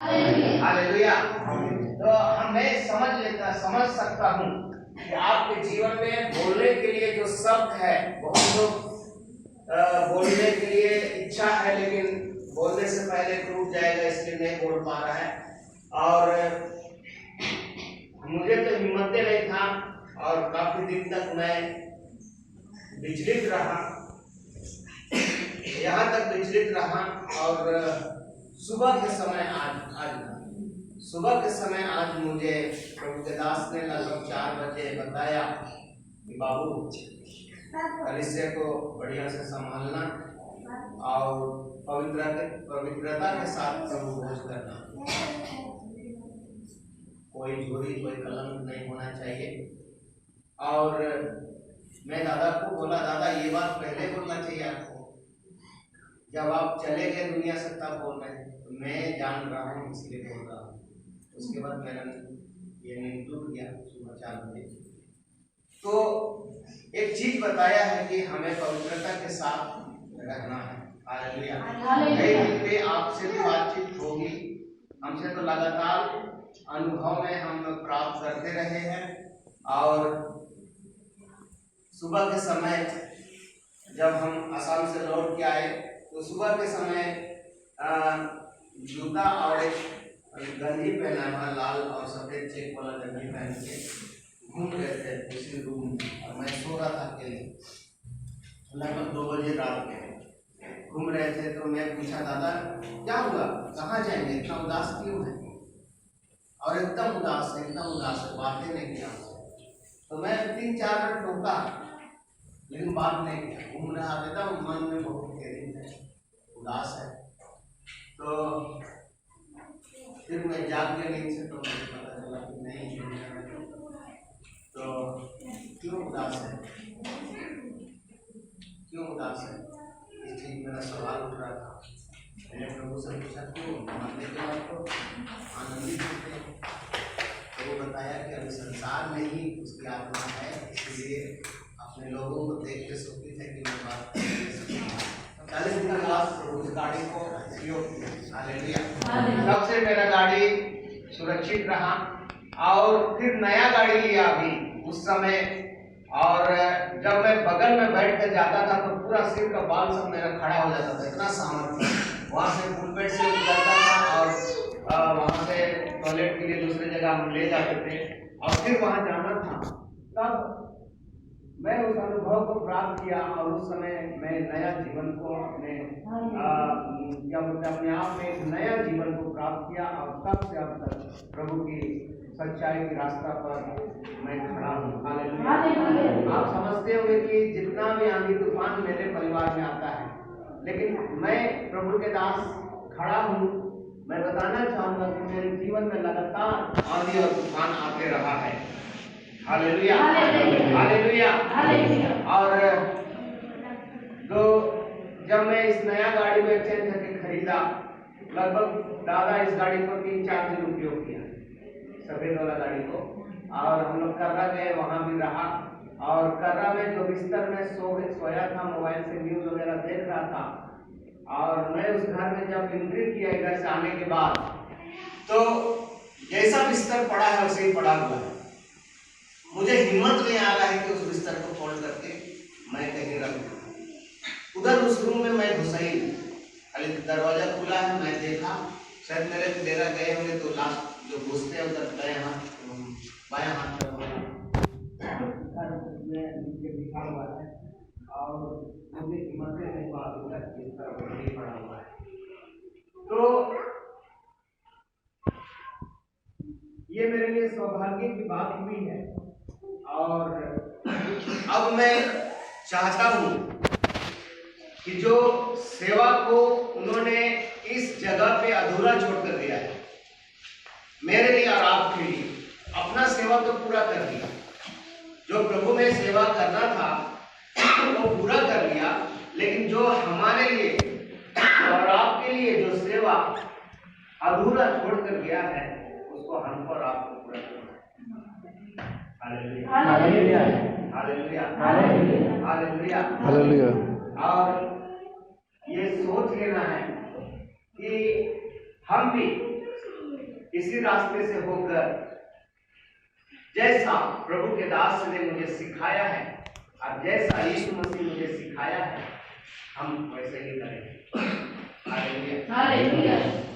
Hallelujah. तो मैं समझ सकता हूँ कि आपके जीवन में बोलने के लिए जो शब्द है, बहुत लोग बोलने के लिए इच्छा है लेकिन बोलने से पहले टूट जाएगा, इसलिए नहीं बोल पा रहा है। और मुझे तो हिम्मत नहीं था और काफी दिन तक मैं विचलित रहा, यहाँ तक विचलित रहा। और सुबह के समय आज मुझे प्रभु के दास ने लगभग 4 बजे बताया कि बाबू कलीसिया को बढ़िया से संभालना और पवित्रता के साथ प्रभु भोज करना, कोई झोरी कोई कलंक नहीं होना चाहिए। और मैं दादा को बोला, दादा ये बात पहले बोलना चाहिए आपको, जब आप चले गए दुनिया से तब बोल रहे हैं, तो मैं जान रहा हूँ इसलिए बोल रहा हूँ। उसके बाद मेरा ये नींद टूट गया सुबह 4 बजे। तो एक चीज बताया है कि हमें पवित्रता के साथ रहना है। हालेलुया। पे आपसे भी बातचीत होगी, हमसे तो लगातार अनुभव में हम प्राप्त करते रहे हैं। और सुबह के समय जब हम असम से लौट के आए तो सुबह के समय जूता और एक गंजी पहना हुआ, लाल और सफेद चेक वाला गंजी पहन के घूम रहे थे उसी रूम। और मैं सो रहा था अकेले, लगभग 2 बजे रात में घूम रहे थे। तो मैं पूछा, दादा क्या हुआ, कहाँ जाएंगे, इतना उदास क्यों है? और एकदम उदास है, बातें नहीं किया। तो मैं 3-4 मिनट टोका लेकिन बात नहीं किया, घूम रहा था, मन में बहुत गहरी है, उदास है। तो फिर मैं जाग गया नींद से, तो मुझे पता चला कि नहीं, तो क्यों उदास है, इस चीज मेरा सवाल उठ रहा था। मैंने प्रभु से पूछा, क्यों मरने के बाद तो आनंदित होते हैं? तो वो बताया कि अभी संसार में ही उसकी आत्मा है, इसलिए अपने लोगों को देख के सुखी थे कि मैं बात 40 दिन के बाद उस गाड़ी को उपयोग किया। हालेलुया। तब से मेरा गाड़ी सुरक्षित रहा। और फिर नया गाड़ी लिया अभी उस समय। और जब मैं बगल में बैठ कर जाता था तो पूरा सिर का बाल सब मेरा खड़ा हो जाता था, इतना सामर्थ्य। वहाँ से पुलपेट से उतरता था और वहाँ से टॉयलेट के लिए दूसरी जगह हम ले जाते थे और फिर वहाँ जाना था। तब मैं उस अनुभव को प्राप्त किया और उस समय मैं नया जीवन को अपने आप में एक नया जीवन को प्राप्त किया। और तब से अब तक प्रभु की सच्चाई की रास्ता पर मैं खड़ा हूँ। हालेलुया। आप समझते होंगे कि जितना भी आंधी तूफान मेरे परिवार में आता है, लेकिन मैं प्रभु के दास खड़ा हूँ। मैं बताना चाहूँगा कि मेरे जीवन में लगातार आंधी और तूफान आते रहा है। Hallelujah, hallelujah, hallelujah. और तो जब मैं इस नया गाड़ी को एक्सचेंज करके खरीदा, लगभग दादा इस गाड़ी को 3-4 दिन उपयोग किया, सफेद वाला गाड़ी को। और हम लोग कर्रा गए, वहाँ भी रहा। और कर्रा में जो बिस्तर में सोया था, मोबाइल से न्यूज वगैरह देख रहा था। और मैं उस घर में जब एंट्री किया इधर से आने के बाद, तो जैसा बिस्तर पड़ा है वैसे ही पड़ा हुआ है। मुझे हिम्मत नहीं आ रहा है कि उस बिस्तर को फोड़ करके मैं कहीं रख दूं। उधर उस रूम में मैं घुसा ही, खाली दरवाजा खुला है, मैं देखा शायद मेरे डेरा गए होंगे, तो लास्ट जो घुसते हैं उधर बायां हाथ नीचे लिखा हुआ है। और मुझे हिम्मत नहीं पड़ा हुआ है। तो ये मेरे लिए सौभाग्य की बात हुई है। और अब मैं चाहता हूं कि जो सेवा को उन्होंने इस जगह पे अधूरा छोड़कर दिया है, मेरे लिए और आपके लिए, अपना सेवा तो पूरा कर दिया। जो प्रभु में सेवा करना था वो पूरा कर लिया, लेकिन जो हमारे लिए और आपके लिए जो सेवा अधूरा छोड़कर गया है, उसको हम पर आपको पूरा करना है। Hallelujah, hallelujah, hallelujah, hallelujah, hallelujah. और ये सोच लेना है कि हम भी इसी रास्ते से होकर जैसा प्रभु के दास ने मुझे सिखाया है और जैसा यीशु मसीह मुझे सिखाया है, हम वैसे ही करें। हालेलुया।